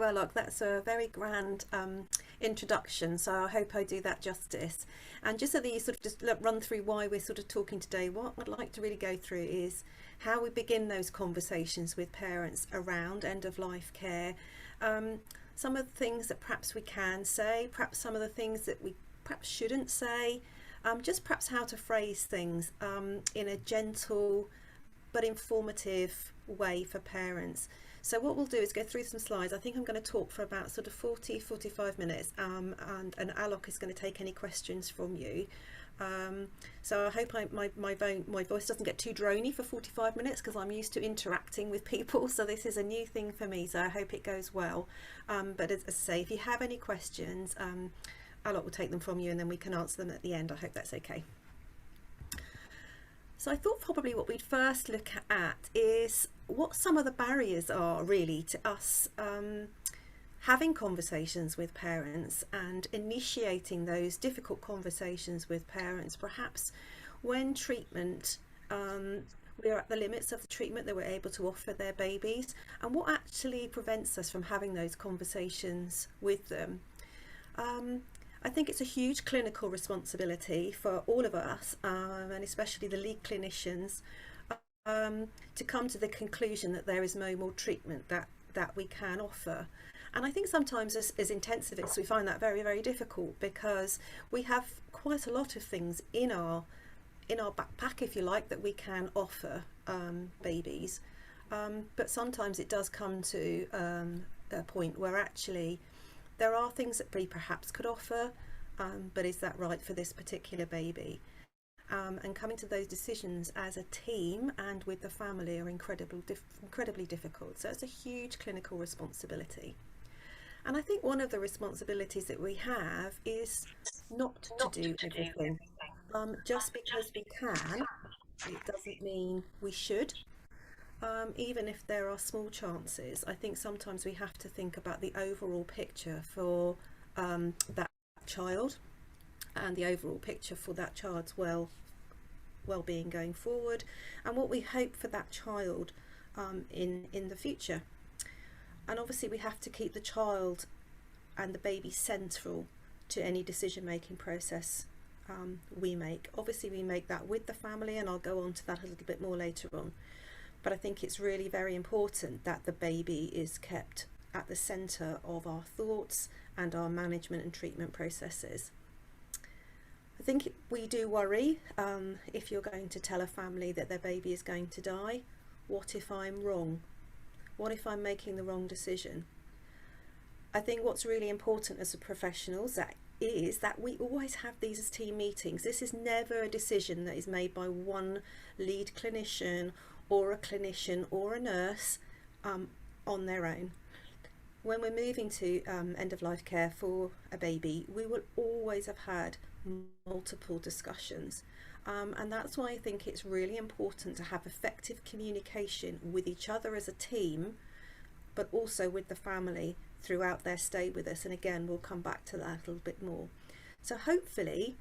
Sherlock, that's a very grand introduction, so I hope I do that justice. And just so that you sort of just run through why we're sort of talking today, what I'd like to really go through is how we begin those conversations with parents around end-of-life care. Some of the things that perhaps we can say, perhaps some of the things that we perhaps shouldn't say, just perhaps how to phrase things in a gentle but informative way for parents. So what we'll do is go through some slides. I think I'm going to talk for about sort of 45 minutes, and Alok is going to take any questions from you. So I hope my voice doesn't get too drony for 45 minutes, because I'm used to interacting with people, so this is a new thing for me, so I hope it goes well. But as I say, if you have any questions, Alok will take them from you and then we can answer them at the end. I hope that's okay. So I thought probably what we'd first look at is what some of the barriers are really to us having conversations with parents and initiating those difficult conversations with parents, perhaps when treatment, we're at the limits of the treatment that we're able to offer their babies, and what actually prevents us from having those conversations with them. I think it's a huge clinical responsibility for all of us, and especially the lead clinicians, to come to the conclusion that there is no more treatment that we can offer. And I think sometimes as intensivists we find that very, very difficult, because we have quite a lot of things in our backpack, if you like, that we can offer babies, but sometimes it does come to a point where actually there are things that we perhaps could offer, but is that right for this particular baby? And coming to those decisions as a team and with the family are incredibly difficult. So it's a huge clinical responsibility. And I think one of the responsibilities that we have is not to do everything. Just because we can, it doesn't mean we should. Even if there are small chances, I think sometimes we have to think about the overall picture for that child, and the overall picture for that child's well-being going forward, and what we hope for that child in the future. And obviously we have to keep the child and the baby central to any decision-making process we make. Obviously we make that with the family, and I'll go on to that a little bit more later on. But I think it's really very important that the baby is kept at the centre of our thoughts and our management and treatment processes. I think we do worry if you're going to tell a family that their baby is going to die. What if I'm wrong? What if I'm making the wrong decision? I think what's really important as a professionals is that we always have these as team meetings. This is never a decision that is made by one lead clinician or a clinician or a nurse on their own. When we're moving to end-of-life care for a baby, we will always have had multiple discussions, and that's why I think it's really important to have effective communication with each other as a team, but also with the family throughout their stay with us. And again, we'll come back to that a little bit more. So hopefully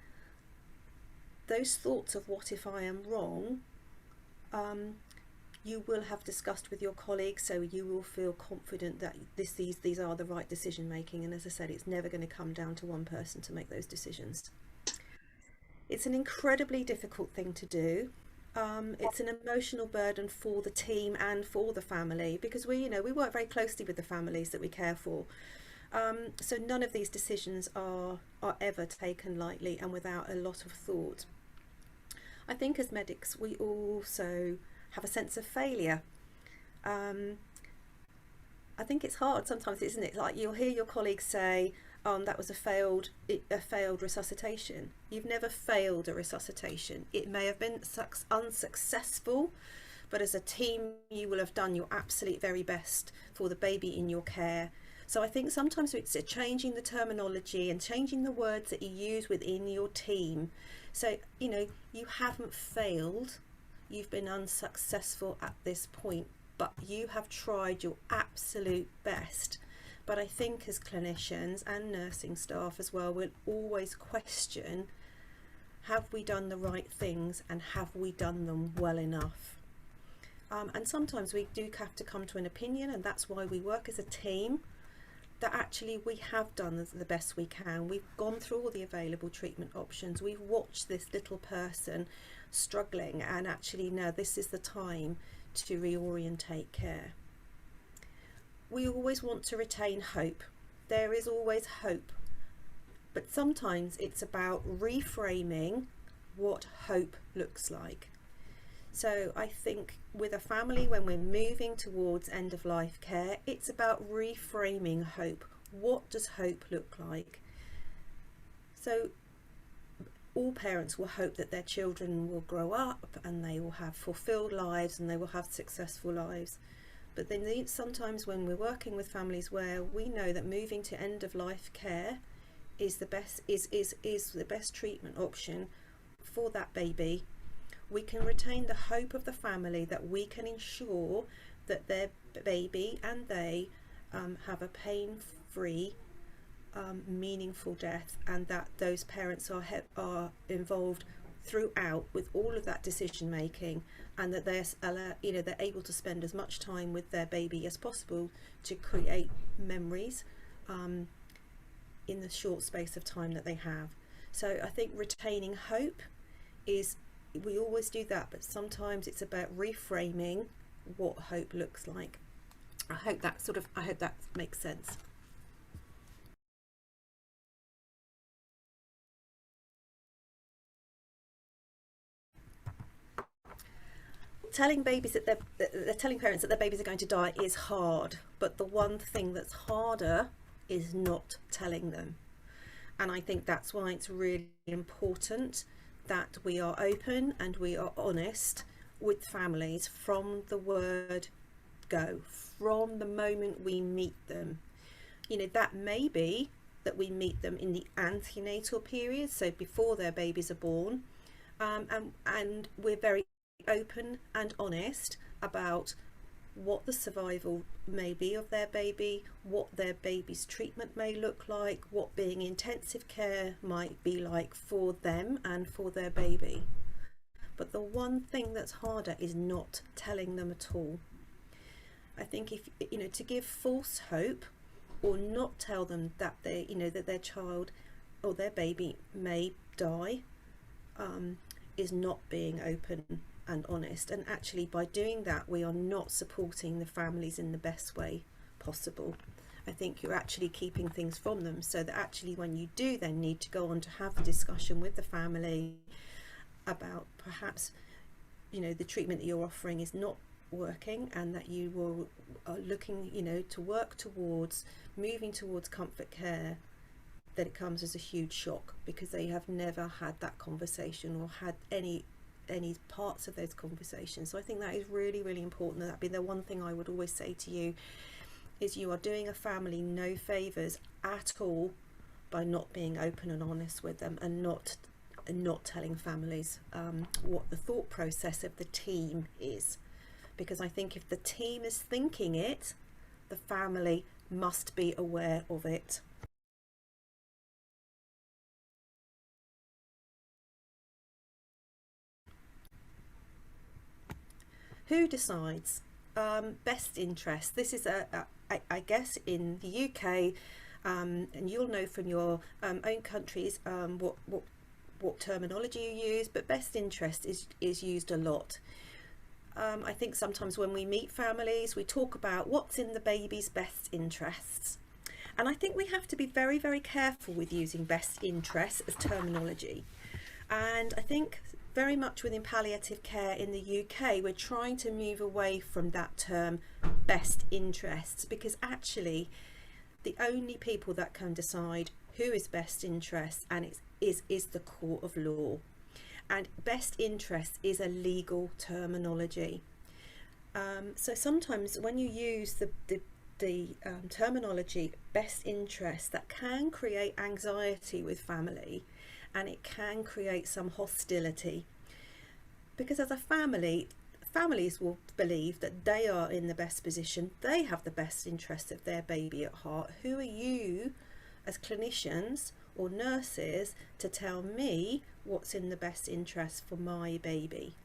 those thoughts of what if I am wrong, you will have discussed with your colleagues, so you will feel confident that these are the right decision making. And as I said, it's never going to come down to one person to make those decisions. It's an incredibly difficult thing to do. It's an emotional burden for the team and for the family, because we work very closely with the families that we care for. So none of these decisions are ever taken lightly and without a lot of thought. I think as medics we also have a sense of failure. I think it's hard sometimes, isn't it? Like, you'll hear your colleagues say, that was a failed resuscitation. You've never failed a resuscitation. It may have been unsuccessful, but as a team you will have done your absolute very best for the baby in your care. So I think sometimes it's changing the terminology and changing the words that you use within your team. So, you haven't failed, you've been unsuccessful at this point, but you have tried your absolute best. But I think as clinicians and nursing staff as well, we'll always question, have we done the right things and have we done them well enough? And sometimes we do have to come to an opinion, and that's why we work as a team. that actually we have done the best we can. We've gone through all the available treatment options. We've watched this little person struggling, and actually now this is the time to reorientate care. We always want to retain hope. There is always hope, but sometimes it's about reframing what hope looks like. So I think with a family, when we're moving towards end of life care, it's about reframing hope. What does hope look like? So all parents will hope that their children will grow up and they will have fulfilled lives and they will have successful lives. But then sometimes when we're working with families where we know that moving to end of life care is the best treatment option for that baby, we can retain the hope of the family that we can ensure that their baby and they have a pain-free, meaningful death, and that those parents are involved throughout with all of that decision making, and that they're able to spend as much time with their baby as possible to create memories in the short space of time that they have. So I think retaining hope is, we always do that, but sometimes it's about reframing what hope looks like. I hope that makes sense. Telling parents that their babies are going to die is hard, but the one thing that's harder is not telling them. And I think that's why it's really important that we are open and we are honest with families from the word go, from the moment we meet them. That may be that we meet them in the antenatal period, so before their babies are born, and we're very open and honest about what the survival may be of their baby, what their baby's treatment may look like, what being in intensive care might be like for them and for their baby. But the one thing that's harder is not telling them at all. I think if to give false hope or not tell them that that their child or their baby may die is not being open and honest, and actually by doing that we are not supporting the families in the best way possible. I think you're actually keeping things from them, so that actually when you do then need to go on to have a discussion with the family about perhaps the treatment that you're offering is not working, and that you are looking to work towards moving towards comfort care, that it comes as a huge shock because they have never had that conversation or had any parts of those conversations. So I think that is really, really important. That'd be the one thing I would always say to you, is you are doing a family no favours at all by not being open and honest with them, and not telling families what the thought process of the team is. Because I think if the team is thinking it, the family must be aware of it. Who decides? Best interest. This is I guess in the UK, and you'll know from your own countries what terminology you use, but best interest is used a lot. I think sometimes when we meet families, we talk about what's in the baby's best interests. And I think we have to be very, very careful with using best interests as terminology. And I think very much within palliative care in the UK, we're trying to move away from that term best interests, because actually the only people that can decide who is best interest and is the court of law. And best interest is a legal terminology. So sometimes when you use the terminology best interest, that can create anxiety with family, and it can create some hostility, because as a family, families will believe that they are in the best position, they have the best interest of their baby at heart. Who are you as clinicians or nurses to tell me what's in the best interest for my baby?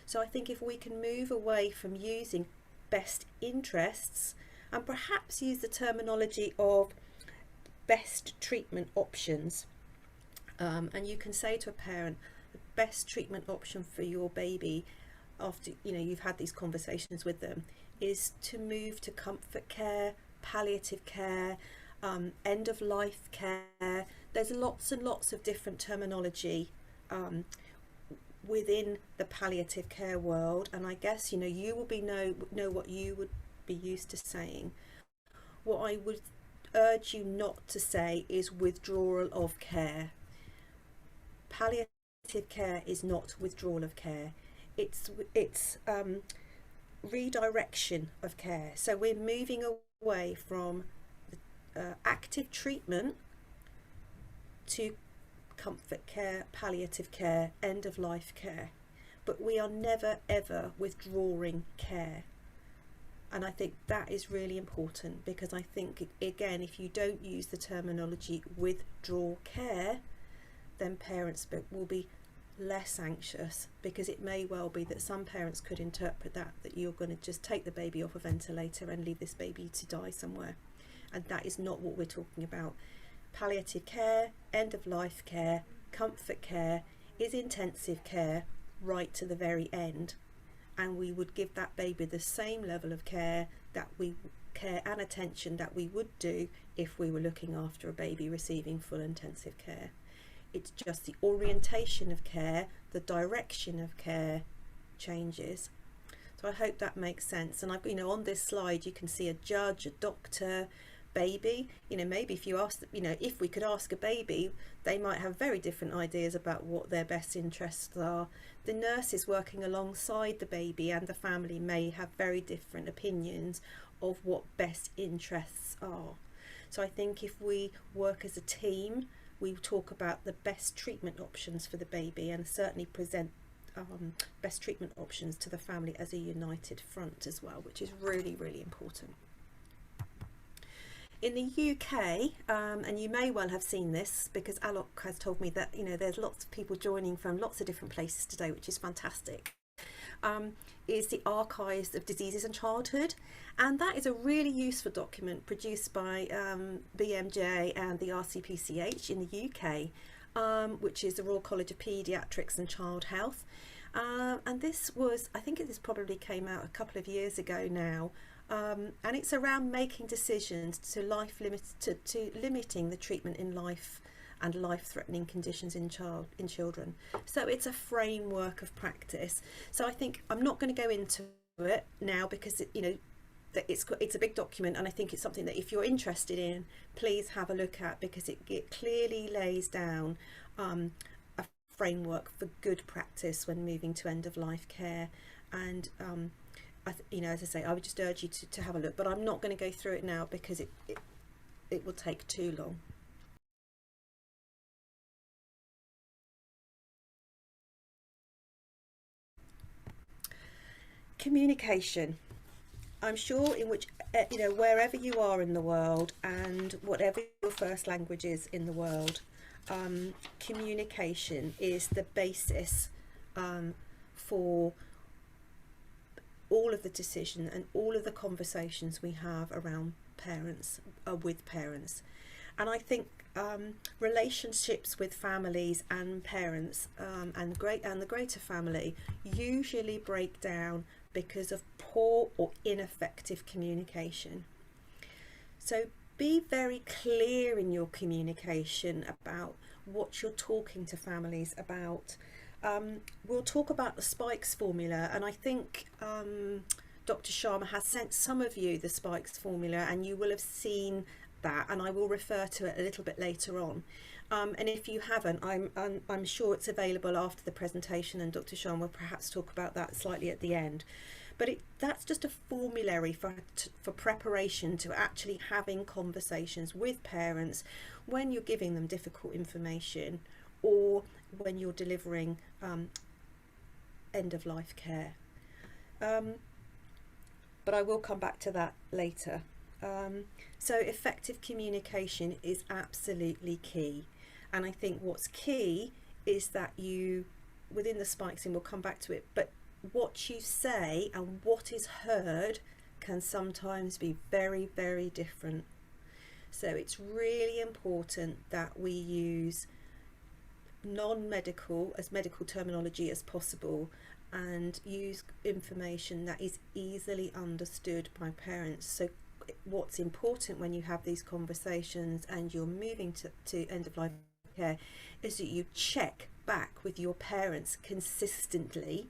So I think if we can move away from using best interests and perhaps use the terminology of best treatment options. And you can say to a parent, the best treatment option for your baby after you've had these conversations with them is to move to comfort care, palliative care, end of life care. There's lots and lots of different terminology within the palliative care world, and I guess you will know what you would be used to saying. What I would urge you not to say is withdrawal of care. Palliative care is not withdrawal of care. It's redirection of care. So we're moving away from active treatment to comfort care, palliative care, end of life care, but we are never ever withdrawing care. And I think that is really important, because I think, again, if you don't use the terminology withdraw care, then parents will be less anxious, because it may well be that some parents could interpret that you're going to just take the baby off a ventilator and leave this baby to die somewhere, and that is not what we're talking about. Palliative care, end of life care, comfort care is intensive care right to the very end, and we would give that baby the same level of care and attention that we would do if we were looking after a baby receiving full intensive care. It's just the orientation of care, the direction of care changes. So I hope that makes sense. And on this slide you can see a judge, a doctor, baby. Maybe if you ask, if we could ask a baby, they might have very different ideas about what their best interests are. The nurses working alongside the baby and the family may have very different opinions of what best interests are. So I think if we work as a team, we talk about the best treatment options for the baby, and certainly present best treatment options to the family as a united front as well, which is really, really important. In the UK, and you may well have seen this because Alok has told me that there's lots of people joining from lots of different places today, which is fantastic, is the Archives of Diseases in Childhood, and that is a really useful document produced by BMJ and the RCPCH in the UK, which is the Royal College of Paediatrics and Child Health, and this was, I think this probably came out a couple of years ago now. And it's around making decisions to limiting the treatment in life and life-threatening conditions in children. So it's a framework of practice. So I think I'm not going to go into it now, because it's a big document, and I think it's something that if you're interested in, please have a look at, because it clearly lays down a framework for good practice when moving to end-of-life care. And as I say, I would just urge you to have a look, but I'm not going to go through it now because it will take too long. Communication. I'm sure in which wherever you are in the world, and whatever your first language is in the world, communication is the basis for all of the decision and all of the conversations we have around parents, with parents. And I think relationships with families and parents and the greater family usually break down because of poor or ineffective communication. So be very clear in your communication about what you're talking to families about. We'll talk about the Spikes formula, and I think Dr. Sharma has sent some of you the Spikes formula, and you will have seen that, and I will refer to it a little bit later on. And if you haven't, I'm sure it's available after the presentation, and Dr. Sharma will perhaps talk about that slightly at the end. But that's just a formulary for preparation to actually having conversations with parents when you're giving them difficult information, or when you're delivering end-of-life care. But I will come back to that later. So effective communication is absolutely key, and I think what's key is that you, within the Spikes, and we'll come back to it, but what you say and what is heard can sometimes be very, very different. So it's really important that we use non-medical as medical terminology as possible, and use information that is easily understood by parents. So what's important when you have these conversations and you're moving to end of life care is that you check back with your parents consistently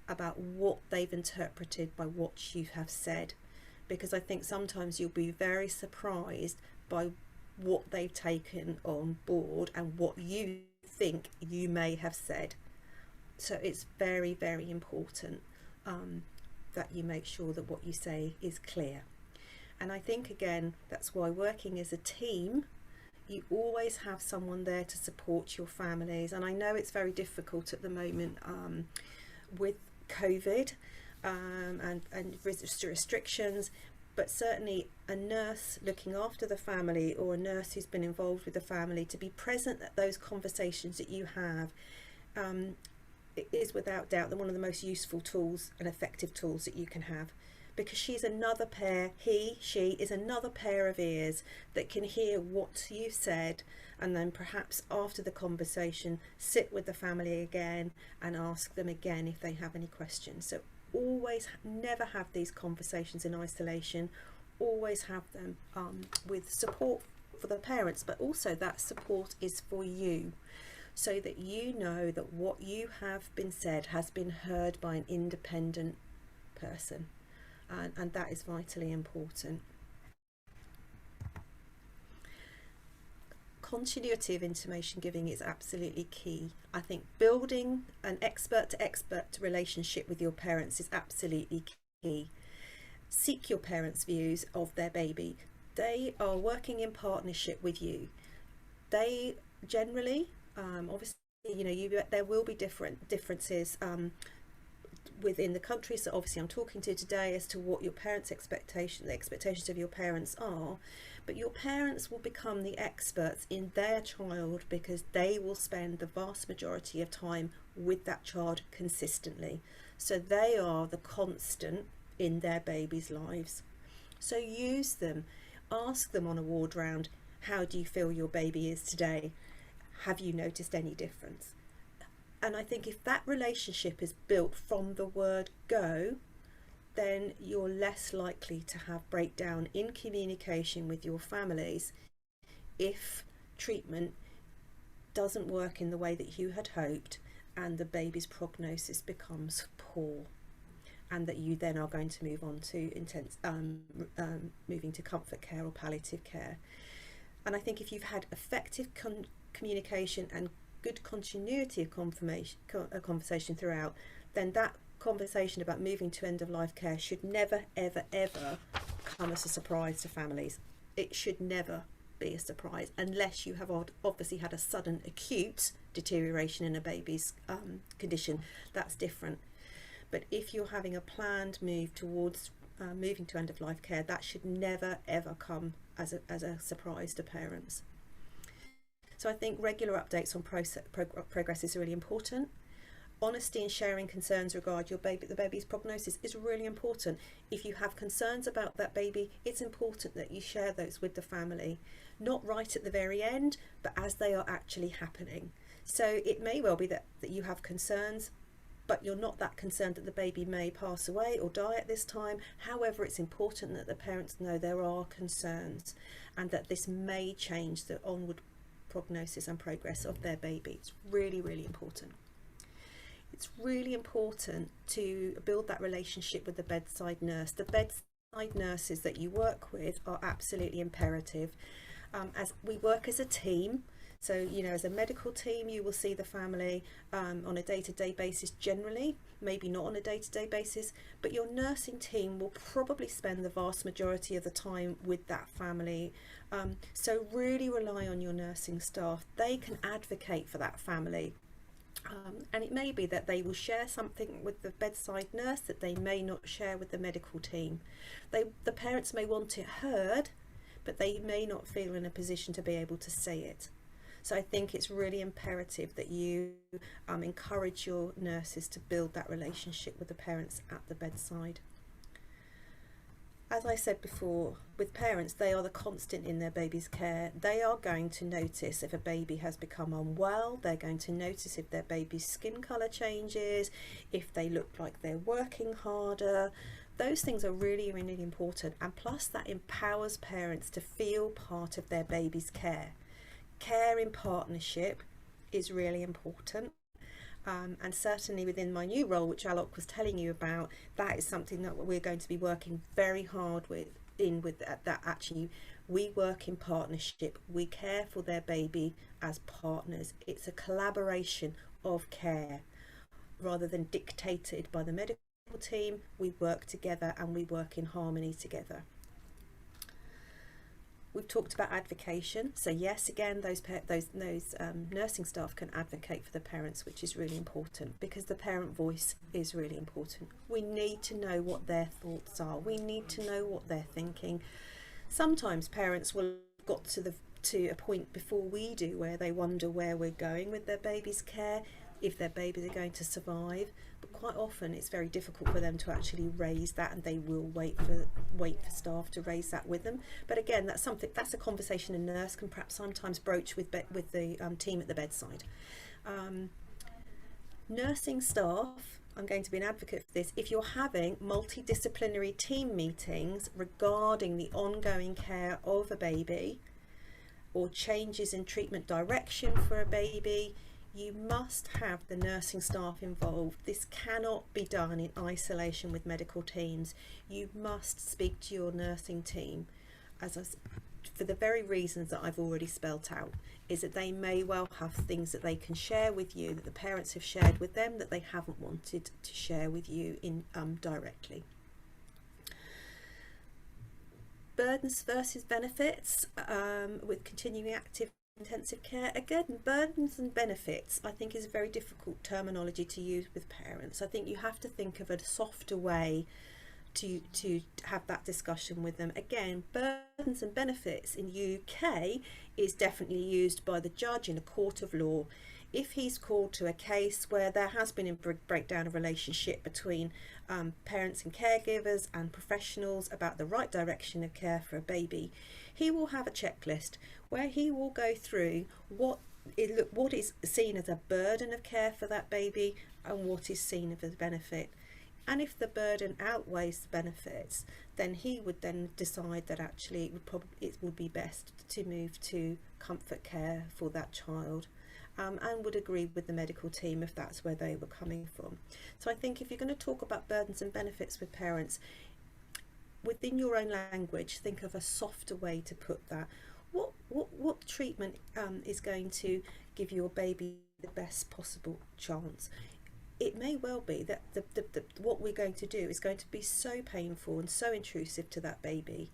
about what they've interpreted by what you have said, because I think sometimes you'll be very surprised by what they've taken on board and what you think you may have said. So it's very, very important that you make sure that what you say is clear. And I think, again, that's why working as a team, you always have someone there to support your families. And I know it's very difficult at the moment with COVID and restrictions, but certainly a nurse looking after the family, or a nurse who's been involved with the family, to be present at those conversations that you have, it is without doubt one of the most useful tools and effective tools that you can have, because she's another pair, she is another pair of ears that can hear what you've said, and then perhaps after the conversation sit with the family again and ask them again if they have any questions. So always, never have these conversations in isolation, always have them with support for the parents, but also that support is for you, so that you know that what you have been said has been heard by an independent person, and that is vitally important. Continuity of intimation giving is absolutely key. I think building an expert to expert relationship with your parents is absolutely key. Seek your parents' views of their baby. They are working in partnership with you. They generally, obviously, you know, there will be differences within the countries that obviously I'm talking to today as to what your parents' the expectations of your parents are, but your parents will become the experts in their child because they will spend the vast majority of time with that child consistently. So they are the constant in their baby's lives. So use them. Ask them on a ward round, how do you feel your baby is today? Have you noticed any difference? And I think if that relationship is built from the word go, then you're less likely to have breakdown in communication with your families if treatment doesn't work in the way that you had hoped and the baby's prognosis becomes poor, and that you then are going to move on to moving to comfort care or palliative care. And I think if you've had effective communication and good continuity of conversation throughout, then that conversation about moving to end of life care should never, ever, ever come as a surprise to families. It should never be a surprise, unless you have obviously had a sudden acute deterioration in a baby's condition. That's different. But if you're having a planned move towards moving to end of life care, that should never, ever come as a surprise to parents. So I think regular updates on progress is really important. Honesty and sharing concerns regarding the baby's prognosis is really important. If you have concerns about that baby, it's important that you share those with the family, not right at the very end, but as they are actually happening. So it may well be that you have concerns, but you're not that concerned that the baby may pass away or die at this time. However, it's important that the parents know there are concerns and that this may change the onward prognosis and progress of their baby. It's really, really important. It's really important to build that relationship with the bedside nurse. The bedside nurses that you work with are absolutely imperative. As we work as a team, so, you know, as a medical team, you will see the family on a day-to-day basis generally, maybe not on a day-to-day basis, but your nursing team will probably spend the vast majority of the time with that family. So really rely on your nursing staff. They can advocate for that family. And it may be that they will share something with the bedside nurse that they may not share with the medical team. The parents may want it heard, but they may not feel in a position to be able to say it. So I think it's really imperative that you encourage your nurses to build that relationship with the parents at the bedside. As I said before, with parents, they are the constant in their baby's care. They are going to notice if a baby has become unwell. They're going to notice if their baby's skin colour changes, if they look like they're working harder. Those things are really, really important. And plus, that empowers parents to feel part of their baby's care. Care in partnership is really important. And certainly within my new role, which Alok was telling you about, that is something that we're going to be working very hard with that actually we work in partnership. We care for their baby as partners. It's a collaboration of care rather than dictated by the medical team. We work together and we work in harmony together. We've talked about advocation. So yes, again, those nursing staff can advocate for the parents, which is really important because the parent voice is really important. We need to know what their thoughts are. We need to know what they're thinking. Sometimes parents will have got to a point before we do where they wonder where we're going with their baby's care, if their babies are going to survive. But quite often it's very difficult for them to actually raise that, and they will wait for staff to raise that with them. But again, that's a conversation a nurse can perhaps sometimes broach with the team at the bedside. Nursing staff, I'm going to be an advocate for this. If you're having multidisciplinary team meetings regarding the ongoing care of a baby or changes in treatment direction for a baby, you must have the nursing staff involved. This cannot be done in isolation with medical teams. You must speak to your nursing team, for the very reasons that I've already spelt out, is that they may well have things that they can share with you that the parents have shared with them that they haven't wanted to share with you directly. Burdens versus benefits with continuing active intensive care. Again, burdens and benefits I think is a very difficult terminology to use with parents. I think you have to think of a softer way to have that discussion with them. Again, burdens and benefits in UK is definitely used by the judge in a court of law. If he's called to a case where there has been a breakdown of relationship between parents and caregivers and professionals about the right direction of care for a baby, he will have a checklist where he will go through what is seen as a burden of care for that baby and what is seen as a benefit. And if the burden outweighs the benefits, then he would then decide that actually it would be best to move to comfort care for that child. And would agree with the medical team if that's where they were coming from. So I think if you're going to talk about burdens and benefits with parents, within your own language, think of a softer way to put that. What treatment is going to give your baby the best possible chance? It may well be that what we're going to do is going to be so painful and so intrusive to that baby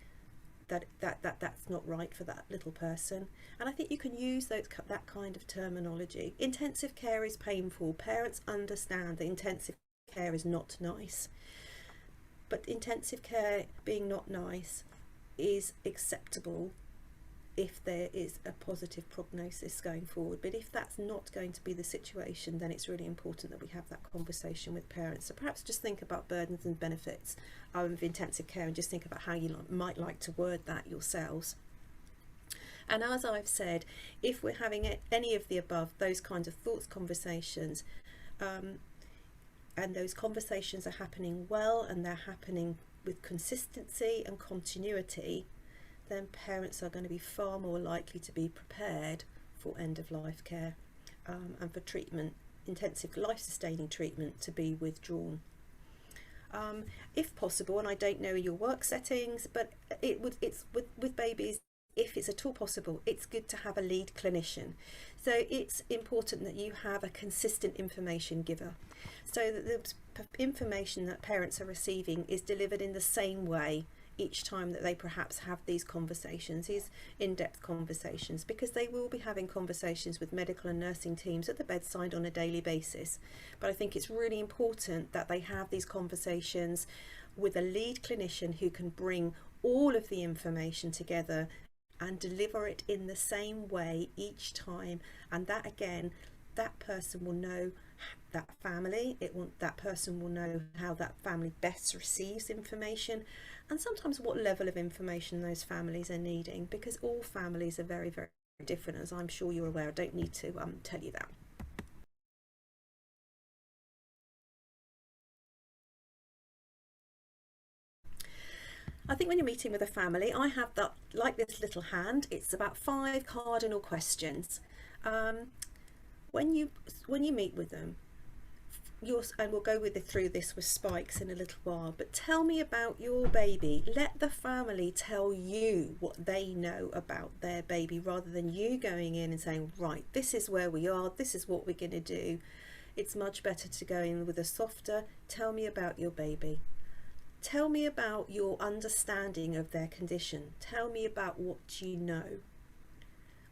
that's not right for that little person. And I think you can use that kind of terminology. Intensive care is painful. Parents understand that intensive care is not nice, but intensive care being not nice is acceptable if there is a positive prognosis going forward. But if that's not going to be the situation, then it's really important that we have that conversation with parents. So perhaps just think about burdens and benefits of intensive care and just think about how you might like to word that yourselves. And as I've said, if we're having any of the above, those kinds of thoughts, conversations, and those conversations are happening well and they're happening with consistency and continuity, then parents are going to be far more likely to be prepared for end-of-life care and for treatment, intensive life-sustaining treatment, to be withdrawn. If possible, and I don't know your work settings, but it's with babies, if it's at all possible, it's good to have a lead clinician. So it's important that you have a consistent information giver, so that the information that parents are receiving is delivered in the same way each time that they perhaps have these conversations, these in-depth conversations, because they will be having conversations with medical and nursing teams at the bedside on a daily basis. But I think it's really important that they have these conversations with a lead clinician who can bring all of the information together and deliver it in the same way each time. And that, again, that person will know that family. That person will know how that family best receives information, and sometimes what level of information those families are needing, because all families are very, very different, as I'm sure you're aware. I don't need to tell you that. I think when you're meeting with a family, I have that, like this little hand, it's about 5 cardinal questions. When you meet with them, and we'll go through this with Spikes in a little while, but tell me about your baby. Let the family tell you what they know about their baby, rather than you going in and saying, right, this is where we are, this is what we're going to do. It's much better to go in with a softer, tell me about your baby. Tell me about your understanding of their condition. Tell me about what you know.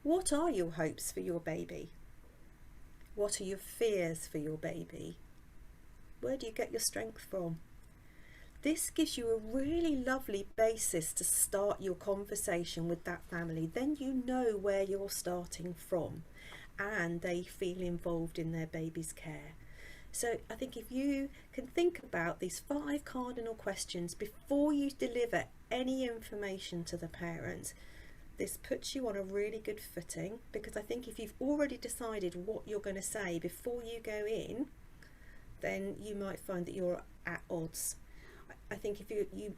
What are your hopes for your baby? What are your fears for your baby? Where do you get your strength from? This gives you a really lovely basis to start your conversation with that family. Then you know where you're starting from, and they feel involved in their baby's care. So I think if you can think about these 5 cardinal questions before you deliver any information to the parents, this puts you on a really good footing, because I think if you've already decided what you're going to say before you go in, then you might find that you're at odds. I think if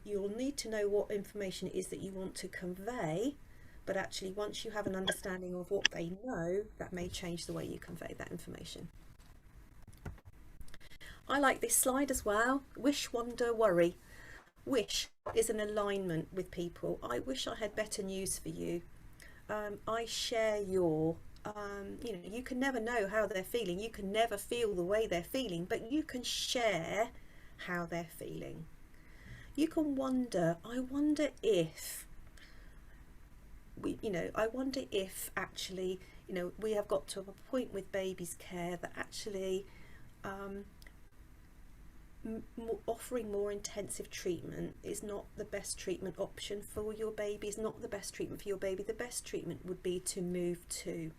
you'll need to know what information it is that you want to convey, but actually once you have an understanding of what they know, that may change the way you convey that information. I like this slide as well. Wish, wonder, worry. Wish is an alignment with people. I wish I had better news for you. I share your, you can never know how they're feeling. You can never feel the way they're feeling, but you can share how they're feeling. You can wonder, I wonder if actually, we have got to a point with babies' care that actually offering more intensive treatment is not the best treatment option for your baby, is not the best treatment for your baby. The best treatment would be to move to.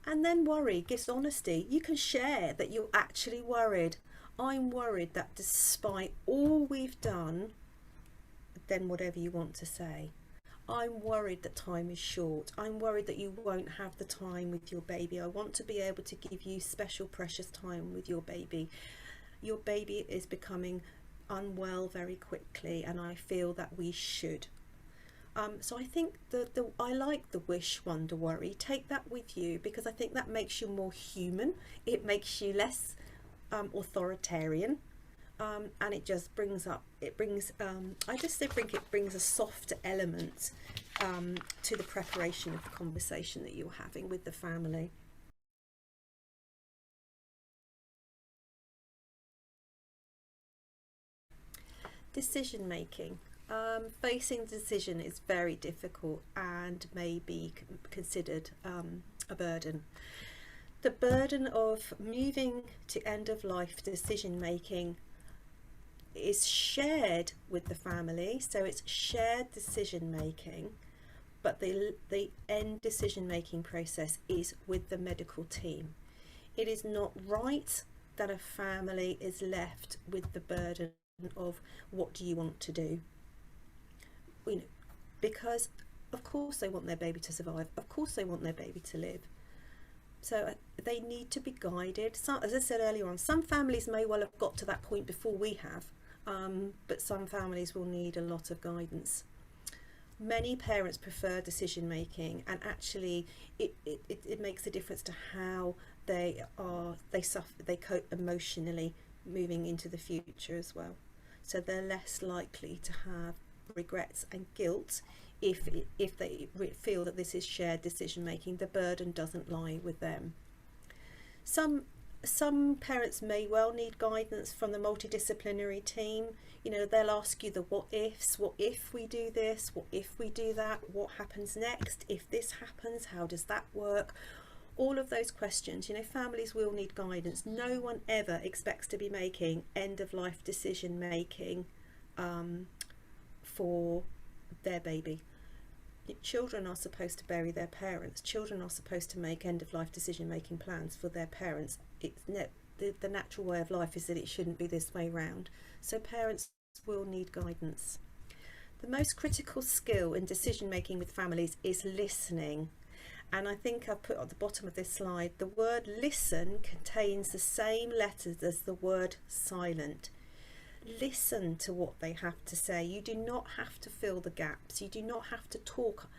And then worry gives honesty. You can share that you're actually worried. I'm worried that despite all we've done, then whatever you want to say. I'm worried that time is short. I'm worried that you won't have the time with your baby. I want to be able to give you special, precious time with your baby. Your baby is becoming unwell very quickly, and I feel that we should. So I think I like the wish, wonder, worry. Take that with you, because I think that makes you more human. It makes you less authoritarian, and it just brings I just think it brings a softer element to the preparation of the conversation that you're having with the family. Decision making. Facing the decision is very difficult and may be considered a burden. The burden of moving to end of life decision making is shared with the family, so it's shared decision making, but the end decision making process is with the medical team. It is not right that a family is left with the burden of what do you want to do, because of course they want their baby to survive, of course they want their baby to live, so they need to be guided. As I said earlier on, some families may well have got to that point before we have, but some families will need a lot of guidance. Many parents prefer decision making, and actually it makes a difference to how they cope emotionally moving into the future as well. So they're less likely to have regrets and guilt if they feel that this is shared decision making. The burden doesn't lie with them. Some parents may well need guidance from the multidisciplinary team. They'll ask you the what ifs. What if we do this? What if we do that? What happens next? If this happens, how does that work? All of those questions. Families will need guidance. No one ever expects to be making end-of-life decision making for their baby. Children are supposed to bury their parents. Children are supposed to make end-of-life decision making plans for their parents. the natural way of life is that it shouldn't be this way round. So parents will need guidance. The most critical skill in decision making with families is listening. And I think I've put at the bottom of this slide, the word listen contains the same letters as the word silent. Listen to what they have to say. You do not have to fill the gaps. You do not have to talk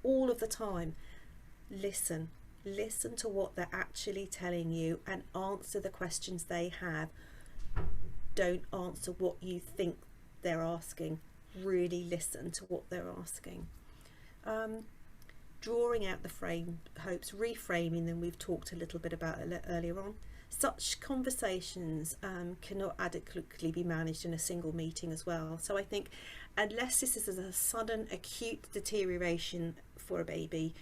all of the time. Listen to what they're actually telling you and answer the questions they have. Don't answer what you think they're asking. Really listen to what they're asking. Drawing out the frame hopes, reframing them, we've talked a little bit about earlier on. Such conversations cannot adequately be managed in a single meeting as well. So I think unless this is a sudden acute deterioration for a baby,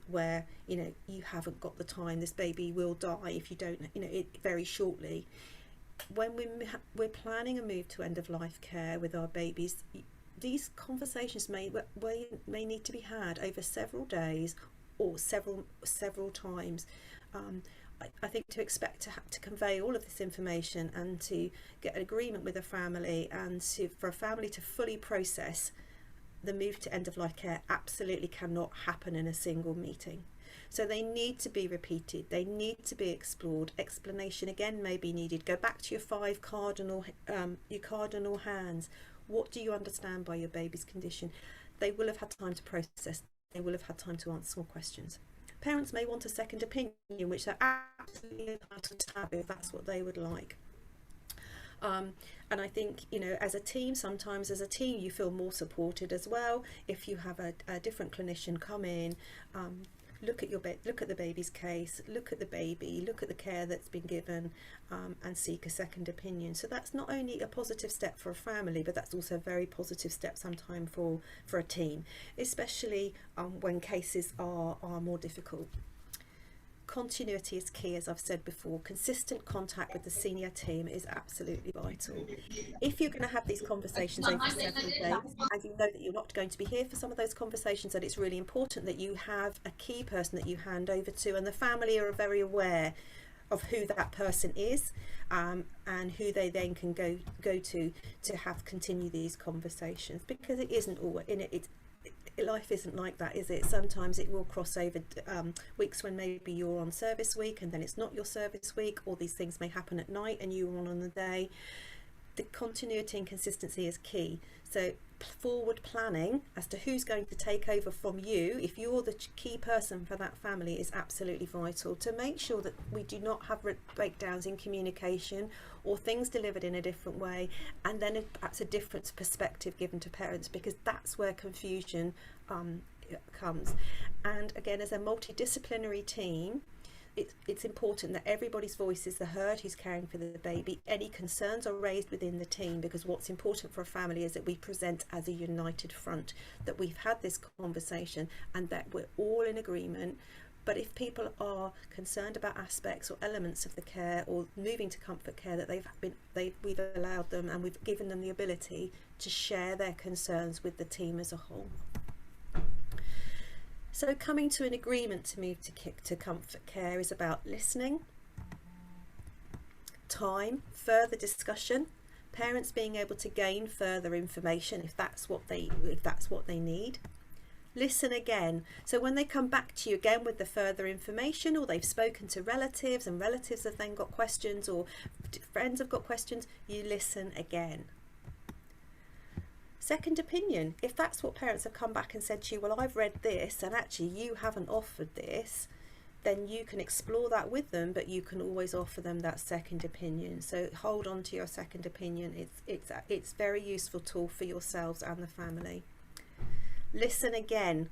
where you haven't got the time, this baby will die if you don't, very shortly. When we're planning a move to end of life care with our babies, these conversations may need to be had over several days or several times. I think to expect to convey all of this information and to get an agreement with a family and for a family to fully process the move to end of life care absolutely cannot happen in a single meeting. So they need to be repeated, they need to be explored. Explanation again may be needed. Go back to your cardinal hands. What do you understand by your baby's condition? They will have had time to process, they will have had time to answer more questions. Parents may want a second opinion, which they're absolutely entitled to have if that's what they would like. And I think, as a team, sometimes as a team you feel more supported as well if you have a different clinician come in, look at the baby's case, look at the baby, look at the care that's been given, and seek a second opinion. So that's not only a positive step for a family, but that's also a very positive step sometimes for a team, especially when cases are more difficult. Continuity is key, as I've said before. Consistent contact with the senior team is absolutely vital. If you're going to have these conversations over several days and you know that you're not going to be here for some of those conversations, then it's really important that you have a key person that you hand over to, and the family are very aware of who that person is, and who they then can go to continue these conversations, because it isn't always life isn't like that, is it? Sometimes it will cross over weeks when maybe you're on service week and then it's not your service week, or these things may happen at night and you're on the day. The continuity and consistency is key. So forward planning as to who's going to take over from you, if you're the key person for that family, is absolutely vital to make sure that we do not have breakdowns in communication or things delivered in a different way, and then perhaps a different perspective given to parents, because that's where confusion comes. And again, as a multidisciplinary team, it's important that everybody's voice is heard who's caring for the baby. Any concerns are raised within the team, because what's important for a family is that we present as a united front, that we've had this conversation and that we're all in agreement. But if people are concerned about aspects or elements of the care or moving to comfort care, that we've allowed them and we've given them the ability to share their concerns with the team as a whole. So coming to an agreement to move to comfort care is about listening, time, further discussion, parents being able to gain further information if that's what they need. Listen again. So when they come back to you again with the further information, or they've spoken to relatives and relatives have then got questions, or friends have got questions, you listen again. Second opinion. If that's what parents have come back and said to you, well, I've read this and actually you haven't offered this, then you can explore that with them, but you can always offer them that second opinion. So hold on to your second opinion. It's a very useful tool for yourselves and the family. Listen again.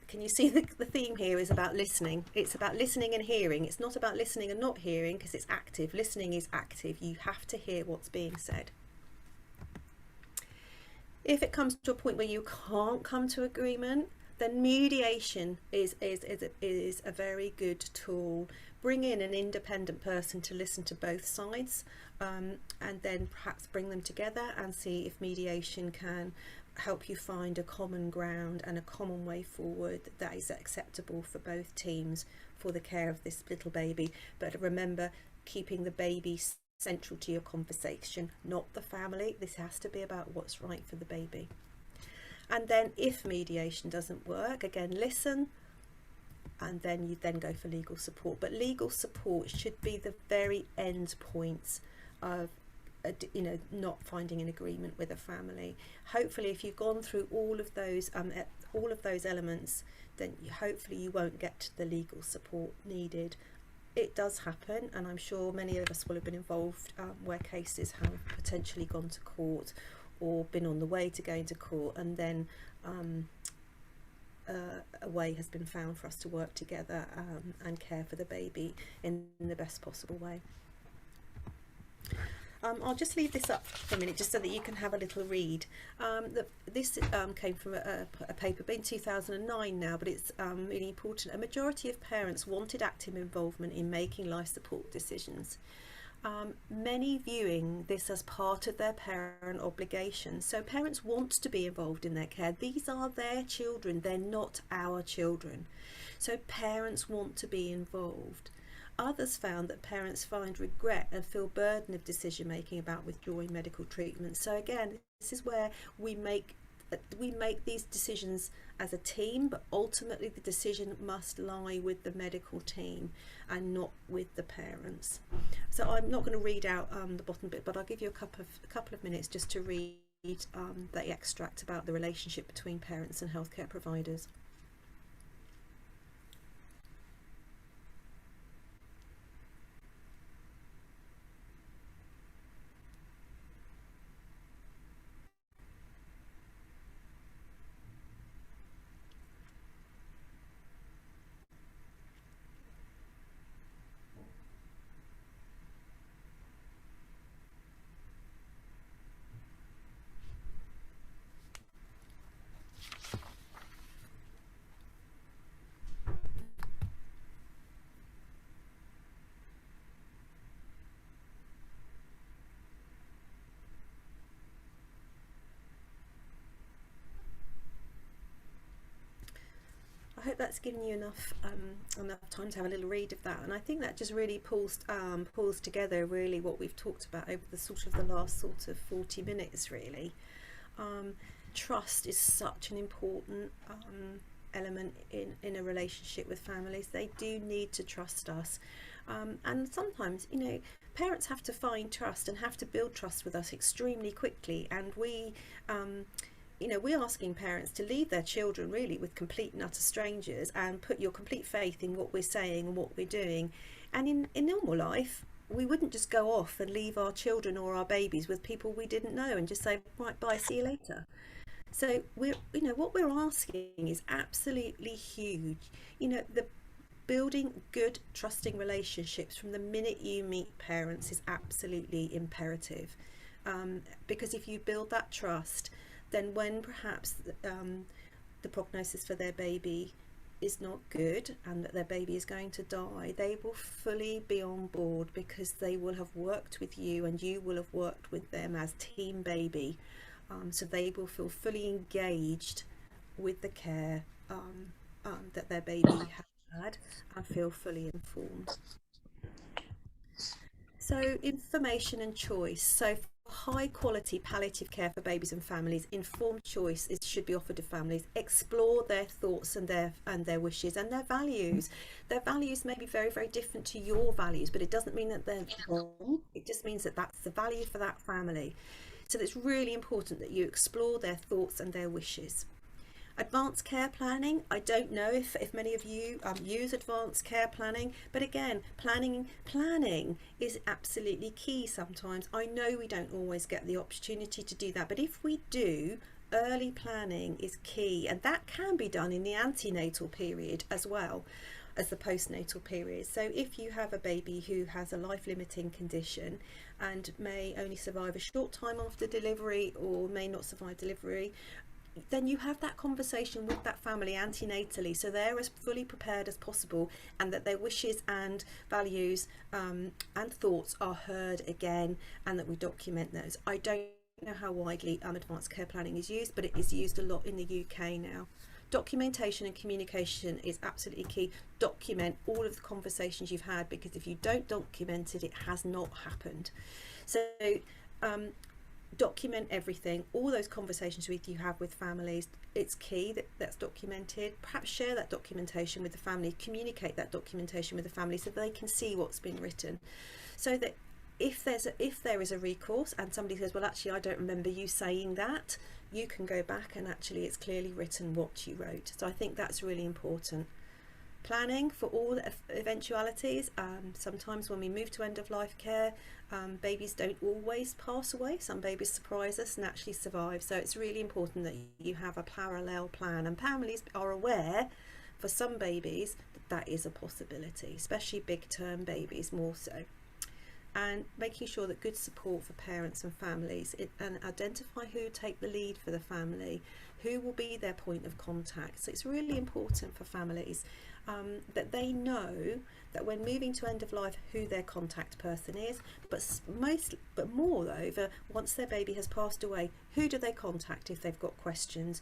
Can you see the theme here is about listening? It's about listening and hearing. It's not about listening and not hearing, because it's active. Listening is active. You have to hear what's being said. If it comes to a point where you can't come to agreement, then mediation is a very good tool. Bring in an independent person to listen to both sides, and then perhaps bring them together and see if mediation can help you find a common ground and a common way forward that is acceptable for both teams for the care of this little baby. But remember, keeping the baby central to your conversation, not the family. This has to be about what's right for the baby. And then if mediation doesn't work, again, listen, and then you then go for legal support. But legal support should be the very end point of not finding an agreement with a family. Hopefully, if you've gone through all of those elements, then hopefully you won't get to the legal support needed. It does happen, and I'm sure many of us will have been involved where cases have potentially gone to court or been on the way to going to court, and then a way has been found for us to work together and care for the baby in the best possible way. I'll just leave this up for a minute just so that you can have a little read. This came from a paper in 2009 now, but it's really important. A majority of parents wanted active involvement in making life support decisions. Many viewing this as part of their parent obligation. So parents want to be involved in their care. These are their children, they're not our children. So parents want to be involved. Others found that parents find regret and feel burden of decision making about withdrawing medical treatment. So again, this is where we make these decisions as a team, but ultimately the decision must lie with the medical team and not with the parents. So I'm not going to read out the bottom bit, but I'll give you a couple of minutes just to read the extract about the relationship between parents and healthcare providers. I hope that's given you enough time to have a little read of that, and I think that just really pulls together really what we've talked about over the last 40 minutes really. Trust is such an important element in a relationship with families. They do need to trust us, and sometimes parents have to find trust and have to build trust with us extremely quickly, and we're asking parents to leave their children really with complete and utter strangers and put your complete faith in what we're saying and what we're doing. And in normal life, we wouldn't just go off and leave our children or our babies with people we didn't know and just say, right, bye, see you later. So what we're asking is absolutely huge. The building good, trusting relationships from the minute you meet parents is absolutely imperative, because if you build that trust, then when perhaps the prognosis for their baby is not good and that their baby is going to die, they will fully be on board because they will have worked with you and you will have worked with them as team baby. So they will feel fully engaged with the care that their baby has had and feel fully informed. So information and choice. So high quality palliative care for babies and families, informed choice should be offered to families. Explore their thoughts and their wishes and their values. Their values may be very, very different to your values, but it doesn't mean that they're wrong. It just means that that's the value for that family. So it's really important that you explore their thoughts and their wishes. Advanced care planning. I don't know if many of you use advanced care planning, but again, planning is absolutely key sometimes. I know we don't always get the opportunity to do that, but if we do, early planning is key, and that can be done in the antenatal period as well as the postnatal period. So if you have a baby who has a life-limiting condition and may only survive a short time after delivery or may not survive delivery, then you have that conversation with that family antenatally, so they're as fully prepared as possible and that their wishes and values and thoughts are heard again, and that we document those. I don't know how widely advanced care planning is used, but it is used a lot in the UK now. Documentation and communication is absolutely key. Document all of the conversations you've had, because if you don't document it, it has not happened. So document everything, all those conversations you have with families. It's key that that's documented. Perhaps share that documentation with the family, communicate that documentation with the family so they can see what's been written, so that if there is a recourse and somebody says, well, actually I don't remember you saying that, you can go back and actually it's clearly written what you wrote. So I think that's really important. Planning for all eventualities. Sometimes when we move to end of life care, babies don't always pass away. Some babies surprise us and actually survive. So it's really important that you have a parallel plan, and families are aware for some babies that that is a possibility, especially big term babies more so. And making sure that good support for parents and families, and identify who take the lead for the family, who will be their point of contact. So it's really important for families that they know that when moving to end of life, who their contact person is, but moreover, once their baby has passed away, who do they contact if they've got questions?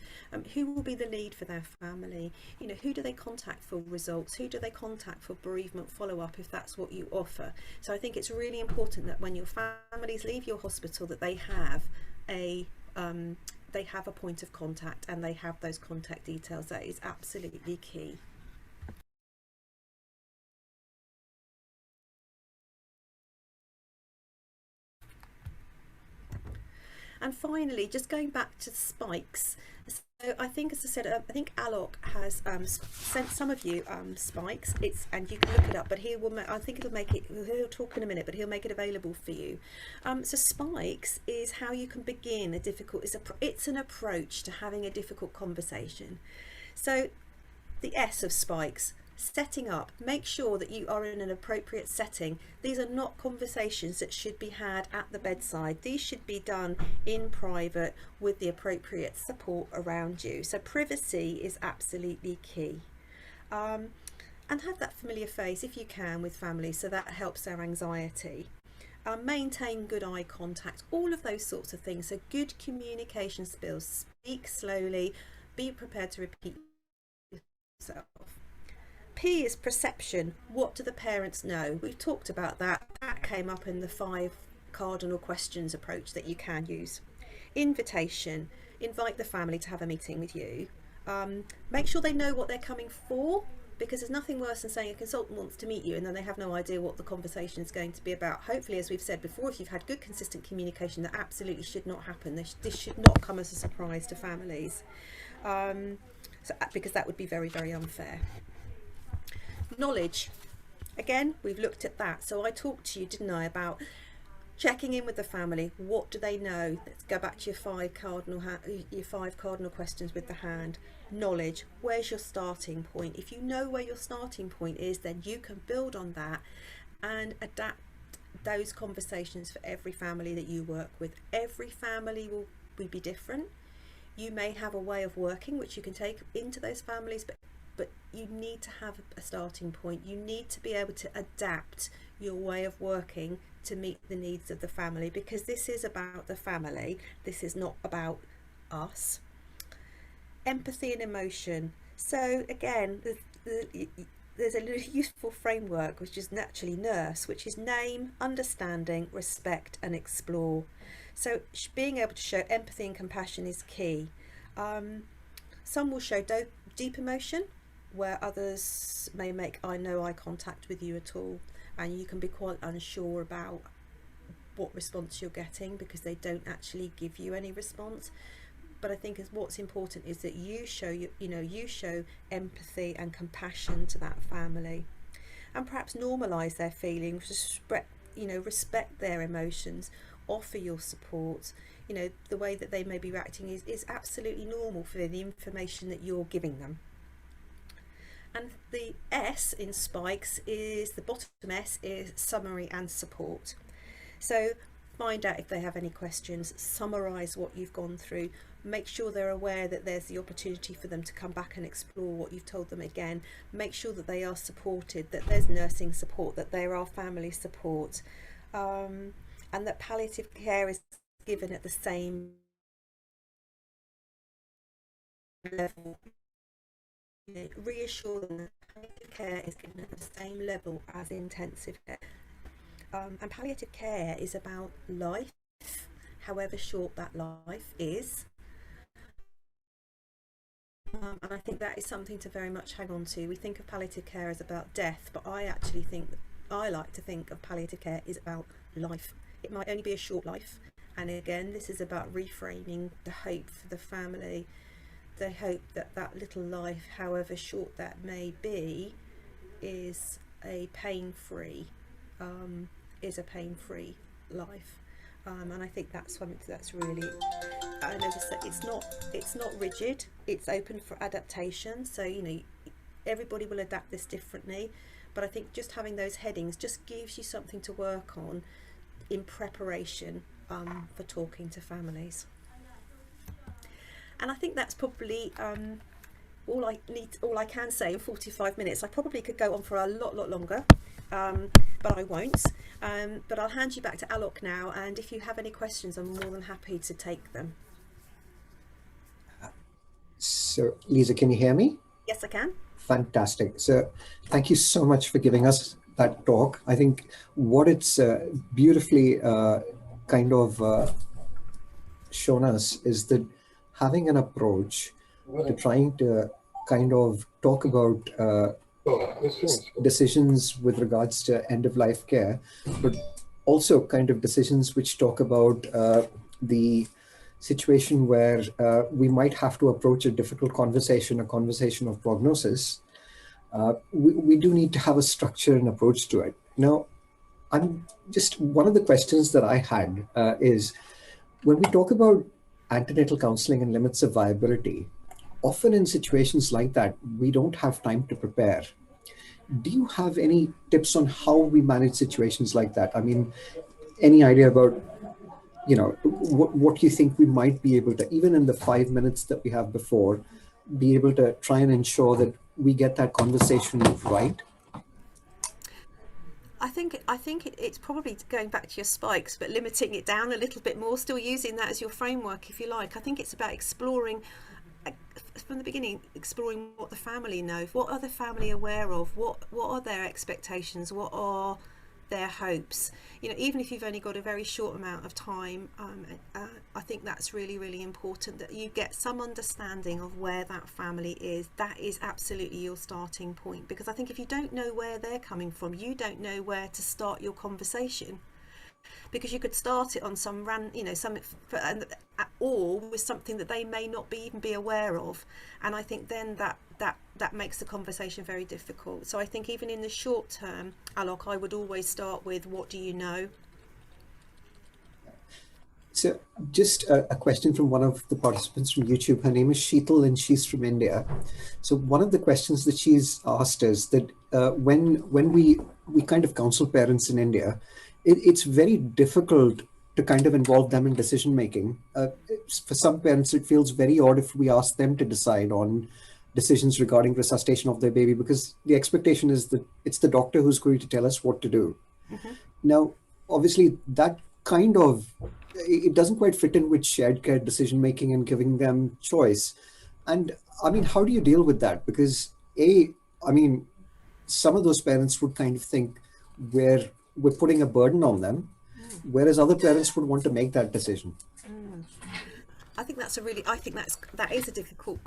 Who will be the lead for their family? You know, who do they contact for results? Who do they contact for bereavement follow-up if that's what you offer? So I think it's really important that when your families leave your hospital, that they have a point of contact and they have those contact details. That is absolutely key. And finally, just going back to spikes. So I think, as I said, I think Alok has sent some of you spikes. And you can look it up. But he will. I think it'll make it. He'll talk in a minute, but he'll make it available for you. So spikes is how you can begin a difficult. It's an approach to having a difficult conversation. So the S of spikes. Setting up, make sure that you are in an appropriate setting. These are not conversations that should be had at the bedside. These should be done in private with the appropriate support around you. So privacy is absolutely key. And have that familiar face if you can with families, so that helps their anxiety. Maintain good eye contact, all of those sorts of things. So good communication skills, speak slowly, be prepared to repeat yourself. P is perception. What do the parents know? We've talked about that. That came up in the 5 cardinal questions approach that you can use. Invitation. Invite the family to have a meeting with you. Make sure they know what they're coming for, because there's nothing worse than saying a consultant wants to meet you and then they have no idea what the conversation is going to be about. Hopefully, as we've said before, if you've had good consistent communication, that absolutely should not happen. This should not come as a surprise to families, because that would be very, very unfair. Knowledge. Again, we've looked at that. So I talked to you, didn't I, about checking in with the family. What do they know? Let's go back to your 5 cardinal questions with the hand. Knowledge. Where's your starting point? If you know where your starting point is, then you can build on that and adapt those conversations for every family that you work with. Every family will be different. You may have a way of working which you can take into those families, but you need to have a starting point. You need to be able to adapt your way of working to meet the needs of the family, because this is about the family. This is not about us. Empathy and emotion. So again, there's a useful framework which is naturally NURSE, which is name, understanding, respect and explore. So being able to show empathy and compassion is key. Some will show deep emotion, where others may make no eye contact with you at all, and you can be quite unsure about what response you're getting because they don't actually give you any response. But I think what's important is that you show empathy and compassion to that family, and perhaps normalise their feelings, respect their emotions, offer your support. The way that they may be reacting is absolutely normal for the information that you're giving them. And the S in spikes is, the bottom S is summary and support. So find out if they have any questions, summarise what you've gone through, make sure they're aware that there's the opportunity for them to come back and explore what you've told them again, make sure that they are supported, that there's nursing support, that there are family support, and that palliative care is given at the same level reassure them that palliative care is given at the same level as intensive care. And palliative care is about life, however short that life is. And I think that is something to very much hang on to. We think of palliative care as about death, but I actually think, I like to think of palliative care is about life. It might only be a short life. And again, this is about reframing the hope for the family, the hope that that little life, however short that may be, is a pain-free life. And I think that's something that's really, and as I said, it's not rigid, it's open for adaptation. So everybody will adapt this differently, but I think just having those headings just gives you something to work on in preparation for talking to families. And I think that's probably all I can say in 45 minutes. I probably could go on for a lot longer, but I won't. But I'll hand you back to Alok now, and if you have any questions, I'm more than happy to take them. So, Lisa, can you hear me? Yes, I can. Fantastic. So, thank you so much for giving us that talk. I think what it's beautifully shown us is that having an approach to trying to kind of talk about decisions with regards to end-of-life care, but also kind of decisions which talk about the situation where we might have to approach a difficult conversation, a conversation of prognosis. We do need to have a structure and approach to it. Now, one of the questions that I had is, when we talk about antenatal counseling and limits of viability, often in situations like that, we don't have time to prepare. Do you have any tips on how we manage situations like that? I mean, any idea about, what you think we might be able to, even in the 5 minutes that we have before, be able to try and ensure that we get that conversation right? I think it's probably going back to your spikes, but limiting it down a little bit more, still using that as your framework, if you like. I think it's about exploring from the beginning, exploring what the family knows, what are the family aware of, what are their expectations, what are their hopes. Even if you've only got a very short amount of time, I think that's really important, that you get some understanding of where that family is. That is absolutely your starting point, because I think if you don't know where they're coming from, you don't know where to start your conversation, because you could start it on some or with something that they may not even be aware of, and I think then that makes the conversation very difficult. So I think even in the short term, Alok, I would always start with, what do you know? So just a question from one of the participants from YouTube. Her name is Sheetal and she's from India. So one of the questions that she's asked is that when we kind of counsel parents in India, it's very difficult to kind of involve them in decision making. For some parents, it feels very odd if we ask them to decide on decisions regarding resuscitation of their baby, because the expectation is that it's the doctor who's going to tell us what to do. Mm-hmm. Now, obviously, that kind of, it doesn't quite fit in with shared care decision making and giving them choice. And I mean, how do you deal with that? Because some of those parents would kind of think we're putting a burden on them, whereas other parents would want to make that decision. I think that is a difficult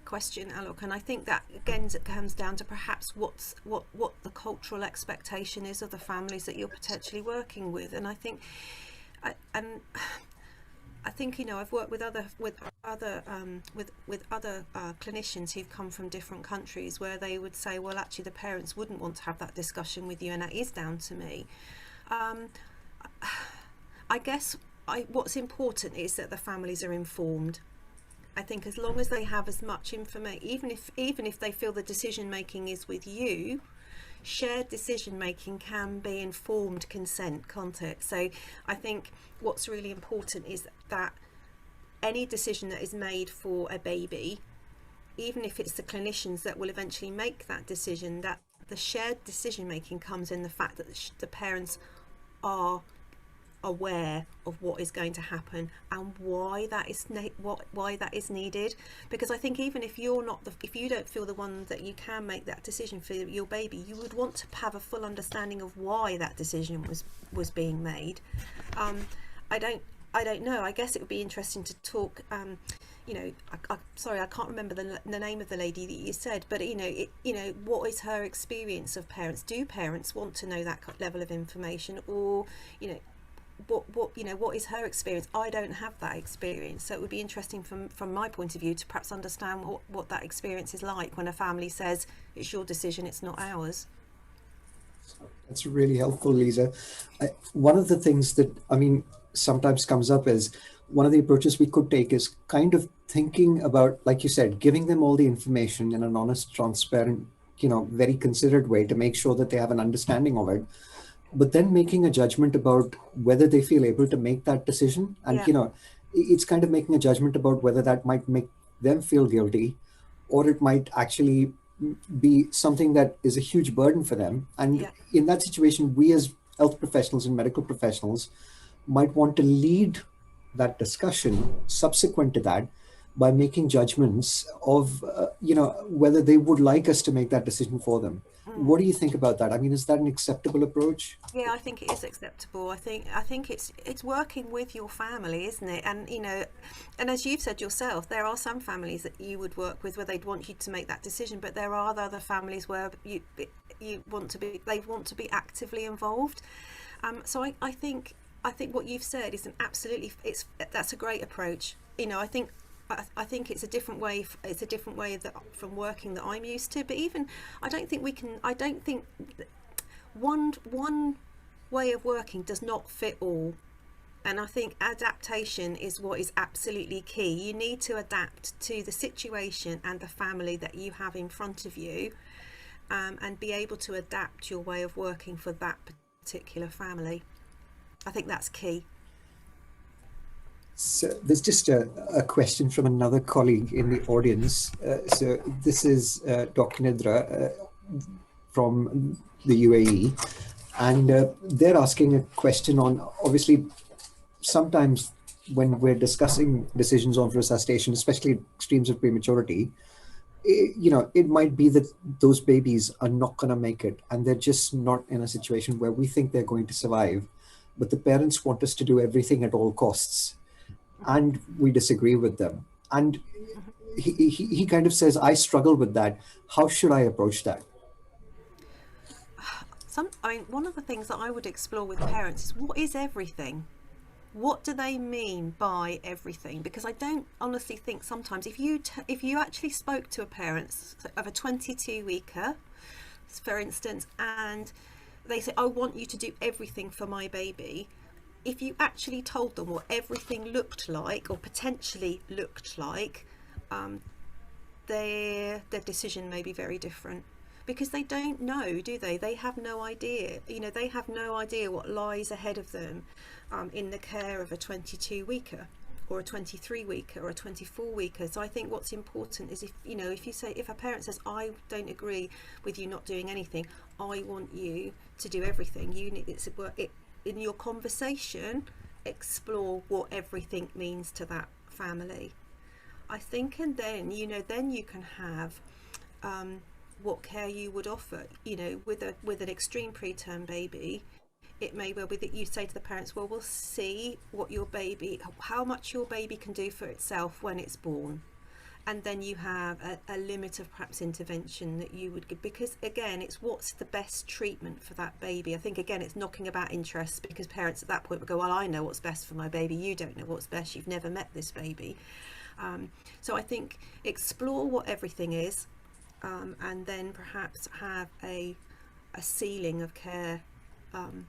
question, Alok, and I think that again it comes down to perhaps what the cultural expectation is of the families that you're potentially working with. And I think I've worked with other clinicians who've come from different countries, where they would say, well, actually the parents wouldn't want to have that discussion with you, and that is down to me. I guess what's important is that the families are informed. I think as long as they have as much information, even if they feel the decision making is with you, shared decision making can be informed consent, can't it? So I think what's really important is that any decision that is made for a baby, even if it's the clinicians that will eventually make that decision, that the shared decision making comes in the fact that the parents are aware of what is going to happen and why that is why that is needed. Because I think even if you're not if you don't feel the one that you can make that decision for your baby, you would want to have a full understanding of why that decision was being made. I don't know. I guess it would be interesting to talk. Sorry, I can't remember the name of the lady that you said, but what is her experience of parents? Do parents want to know that level of information, or what is her experience? I don't have that experience, so it would be interesting from my point of view to perhaps understand what that experience is like when a family says it's your decision, it's not ours. That's really helpful, Lisa. One of the things that sometimes comes up is one of the approaches we could take is kind of thinking about, like you said, giving them all the information in an honest, transparent, very considered way to make sure that they have an understanding of it, but then making a judgment about whether they feel able to make that decision. And, it's kind of making a judgment about whether that might make them feel guilty, or it might actually be something that is a huge burden for them. And in that situation, we as health professionals and medical professionals might want to lead that discussion subsequent to that by making judgments of whether they would like us to make that decision for them. What do you think about that? Is that an acceptable approach? Yeah, I think it is acceptable. I think it's working with your family, isn't it? And and as you've said yourself, there are some families that you would work with where they'd want you to make that decision, but there are other families where they want to be actively involved. So I think what you've said is that's a great approach. I think it's a different way. It's a different way from working that I'm used to. But even I don't think one way of working does not fit all. And I think adaptation is what is absolutely key. You need to adapt to the situation and the family that you have in front of you, and be able to adapt your way of working for that particular family. I think that's key. So there's just a question from another colleague in the audience. So this is Dr. Nidra from the UAE, and they're asking a question on, obviously, sometimes when we're discussing decisions on resuscitation, especially extremes of prematurity, it might be that those babies are not going to make it, and they're just not in a situation where we think they're going to survive, but the parents want us to do everything at all costs. And we disagree with them. And he kind of says, I struggle with that. How should I approach that? One of the things that I would explore with parents is, what is everything? What do they mean by everything? Because I don't honestly think sometimes if you actually spoke to a parent of a 22-weeker, for instance, and they say, I want you to do everything for my baby, if you actually told them what everything looked like or potentially looked like, their decision may be very different, because they don't know, do they? They have no idea. They have no idea what lies ahead of them in the care of a 22-weeker or a 23-weeker or a 24-weeker. So I think what's important is if a parent says, I don't agree with you not doing anything, I want you to do everything. In your conversation, explore what everything means to that family, I think, and then you can have what care you would offer. With an extreme preterm baby, it may well be that you say to the parents, well, we'll see how much your baby can do for itself when it's born. And then you have a limit of perhaps intervention that you would give, because again, it's what's the best treatment for that baby. I think again, it's knocking about interests, because parents at that point would go, well, I know what's best for my baby, you don't know what's best, you've never met this baby. So I think explore what everything is, and then perhaps have a ceiling of care,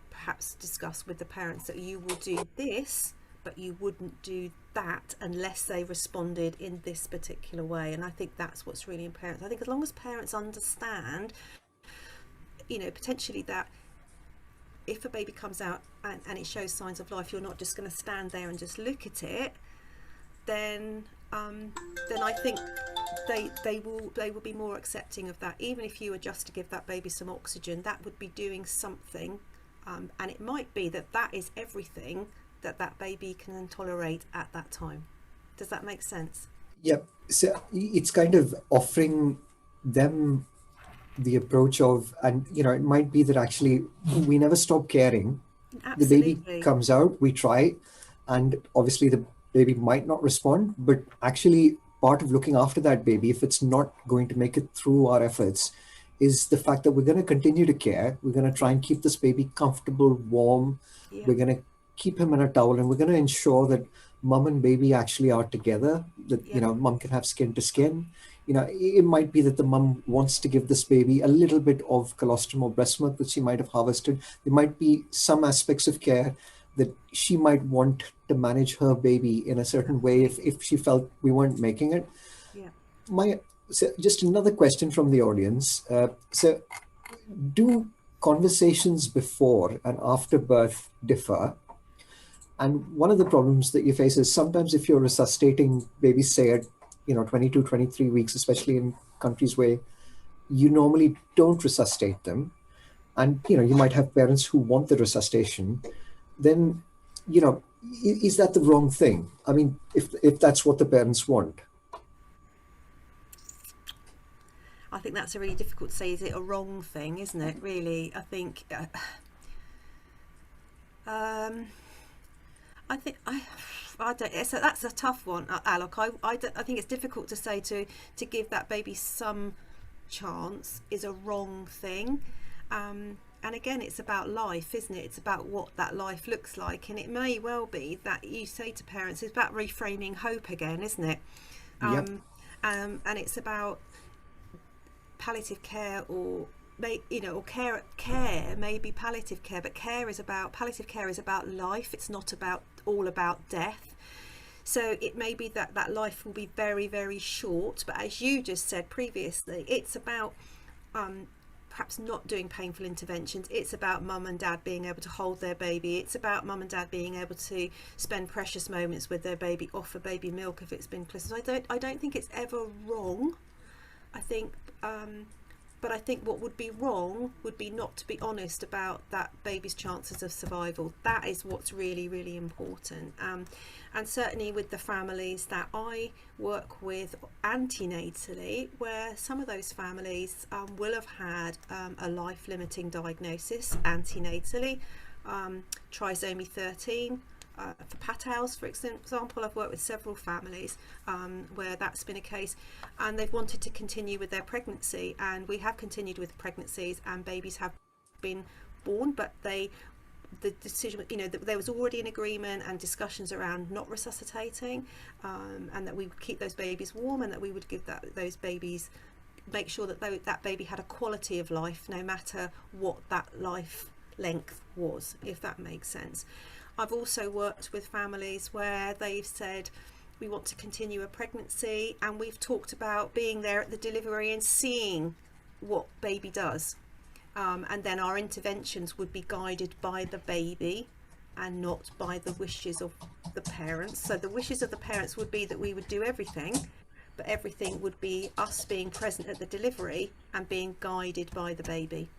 perhaps discuss with the parents that you will do this, but you wouldn't do that unless they responded in this particular way. And I think that's what's really important. I think as long as parents understand, potentially that if a baby comes out and it shows signs of life, you're not just going to stand there and just look at it, then I think they will be more accepting of that. Even if you were just to give that baby some oxygen, that would be doing something And it might be that that is everything that that baby can tolerate at that time. Does that make sense? Yep. So it's kind of offering them the approach of, and it might be that actually we never stop caring. The baby Absolutely. comes out, we try, and obviously the baby might not respond, but actually part of looking after that baby, if it's not going to make it through our efforts, is the fact that we're going to continue to care. We're going to try and keep this baby comfortable, warm. Yeah. We're going to keep him in a towel, and we're going to ensure that mum and baby actually are together, that Yeah. mum can have skin to skin. It might be that the mum wants to give this baby a little bit of colostrum or breast milk that she might have harvested. There might be some aspects of care that she might want to manage her baby in a certain way if she felt we weren't making it. Yeah. So just another question from the audience. So do conversations before and after birth differ? And one of the problems that you face is sometimes if you're resuscitating babies, say at 22, 23 weeks, especially in countries where you normally don't resuscitate them, and you might have parents who want the resuscitation, then is that the wrong thing? I mean, if that's what the parents want. I think that's a really difficult to say. Is it a wrong thing, isn't it? Really, I think. I think I don't. So that's a tough one, Alok. I think it's difficult to say to give that baby some chance is a wrong thing. And again, it's about life, isn't it? It's about what that life looks like, and it may well be that you say to parents, it's about reframing hope again, isn't it? Yep. And it's about palliative care, or or care may be palliative care, but palliative care is about life. It's not all about death. So it may be that life will be very, very short, but as you just said previously, it's about perhaps not doing painful interventions. It's about mum and dad being able to hold their baby. It's about mum and dad being able to spend precious moments with their baby, offer baby milk if it's been clisted. I don't think it's ever wrong. I think but I think what would be wrong would be not to be honest about that baby's chances of survival. That is what's really, really important. And certainly with the families that I work with antenatally, where some of those families will have had a life-limiting diagnosis antenatally, trisomy 13, for Patels, for example. I've worked with several families where that's been a case, and they've wanted to continue with their pregnancy, and we have continued with pregnancies, and babies have been born, but the decision, there was already an agreement and discussions around not resuscitating, and that we would keep those babies warm, and that we would give those babies, make sure that that baby had a quality of life no matter what that life length was, if that makes sense. I've also worked with families where they've said, we want to continue a pregnancy, and we've talked about being there at the delivery and seeing what baby does. And then our interventions would be guided by the baby and not by the wishes of the parents. So the wishes of the parents would be that we would do everything, but everything would be us being present at the delivery and being guided by the baby.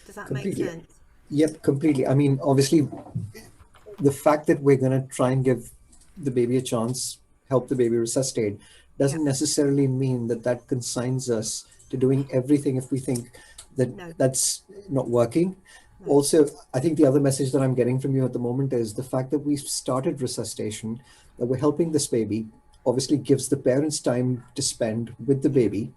Does that make sense? Yep, completely. I mean, obviously, the fact that we're going to try and give the baby a chance, help the baby resuscitate, doesn't necessarily mean that consigns us to doing everything if we think that that's not working. No. Also, I think the other message that I'm getting from you at the moment is the fact that we've started resuscitation, that we're helping this baby, obviously gives the parents time to spend with the baby,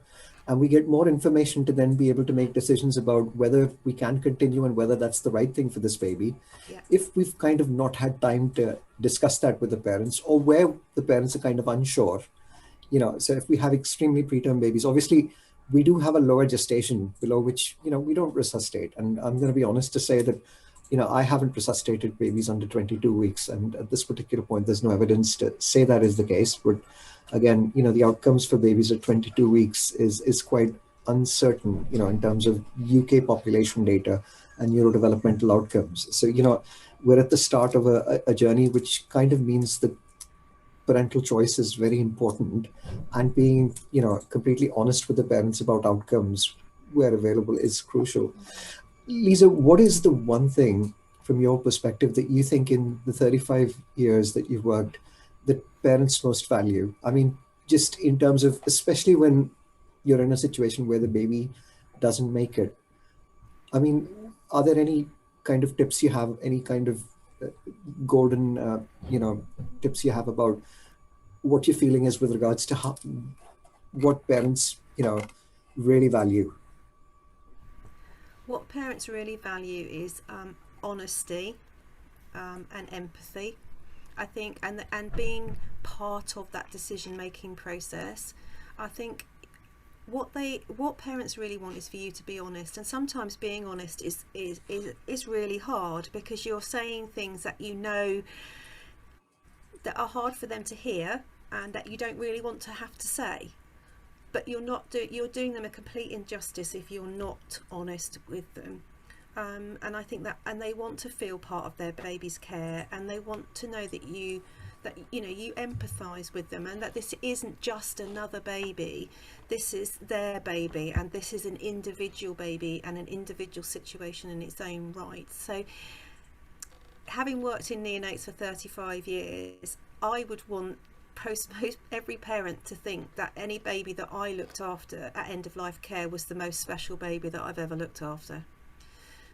and we get more information to then be able to make decisions about whether we can continue and whether that's the right thing for this baby. Yeah. If we've kind of not had time to discuss that with the parents, or where the parents are kind of unsure, so if we have extremely preterm babies, obviously we do have a lower gestation below which, we don't resuscitate. And I'm going to be honest to say that, I haven't resuscitated babies under 22 weeks. And at this particular point, there's no evidence to say that is the case. But again, the outcomes for babies at 22 weeks is quite uncertain, in terms of UK population data and neurodevelopmental outcomes. So, we're at the start of a journey, which kind of means that parental choice is very important, and being, completely honest with the parents about outcomes where available is crucial. Lisa, what is the one thing from your perspective that you think in the 35 years that you've worked that parents most value? I mean, just in terms of, especially when you're in a situation where the baby doesn't make it. I mean, are there any kind of tips you have, any kind of uh, golden, tips you have about what your feeling is with regards to how, what parents, really value? What parents really value is honesty and empathy. I think, and being part of that decision making process. I think what parents really want is for you to be honest, and sometimes being honest is really hard, because you're saying things that you know that are hard for them to hear and that you don't really want to have to say, but you're doing them a complete injustice if you're not honest with them. And I think that, and they want to feel part of their baby's care, and they want to know that you empathize with them, and that this isn't just another baby, this is their baby, and this is an individual baby and an individual situation in its own right. So having worked in neonates for 35 years, I would want every parent to think that any baby that I looked after at end of life care was the most special baby that I've ever looked after,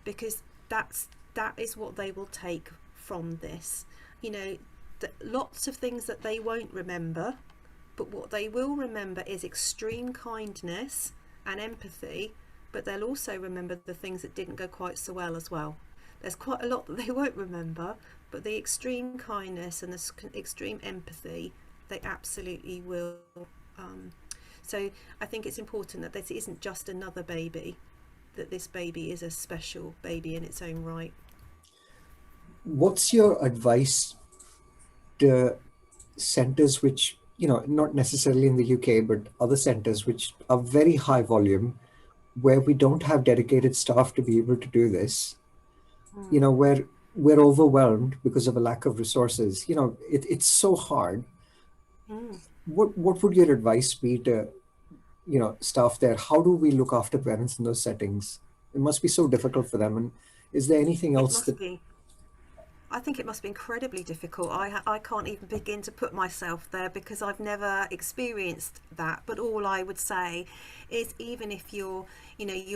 because that is what they will take from this. Lots of things that they won't remember, but what they will remember is extreme kindness and empathy, but they'll also remember the things that didn't go quite so well as well. There's quite a lot that they won't remember, but the extreme kindness and the extreme empathy, they absolutely will. So I think it's important that this isn't just another baby, that this baby is a special baby in its own right. What's your advice to centers which, not necessarily in the UK, but other centers which are very high volume, where we don't have dedicated staff to be able to do this, where we're overwhelmed because of a lack of resources? It's so hard. Mm. What would your advice be to, staff there? How do we look after parents in those settings? It must be so difficult for them. And is there anything It else must that? be. I think it must be incredibly difficult. I can't even begin to put myself there, because I've never experienced that. But all I would say is, even if you're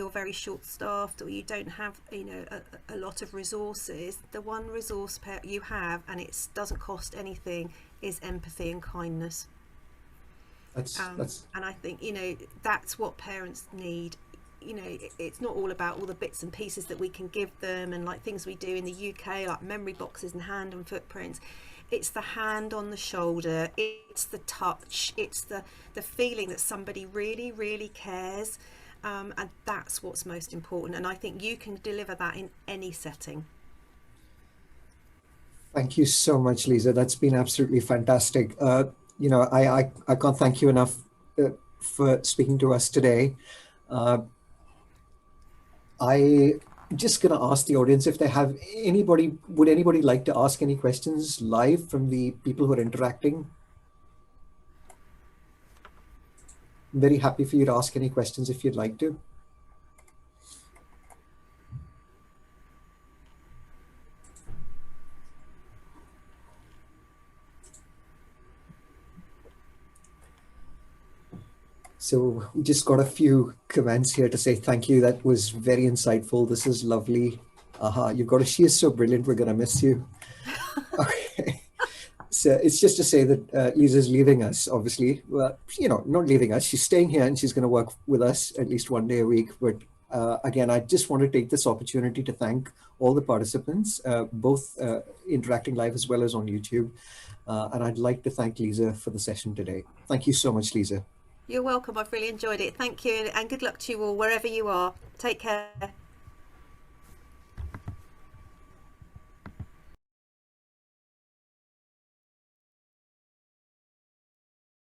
very short staffed, or you don't have a lot of resources, the one resource you have, and it doesn't cost anything, is empathy and kindness. That's And I think that's what parents need. It's not all about all the bits and pieces that we can give them, and like things we do in the UK, like memory boxes and hand and footprints. It's the hand on the shoulder, it's the touch, it's the feeling that somebody really, really cares, and that's what's most important. And I think you can deliver that in any setting. Thank you so much, Lisa. That's been absolutely fantastic. I can't thank you enough for speaking to us today. I just going to ask the audience if they have would anybody like to ask any questions live from the people who are interacting? I'm very happy for you to ask any questions if you'd like to. So we just got a few comments here to say thank you. That was very insightful. This is lovely. You've got she is so brilliant. We're going to miss you. Okay. So it's just to say that Lisa's leaving us, obviously. Well, not leaving us. She's staying here and she's going to work with us at least one day a week. But again, I just want to take this opportunity to thank all the participants, both interacting live as well as on YouTube. And I'd like to thank Lisa for the session today. Thank you so much, Lisa. You're welcome. I've really enjoyed it. Thank you, and good luck to you all wherever you are. Take care.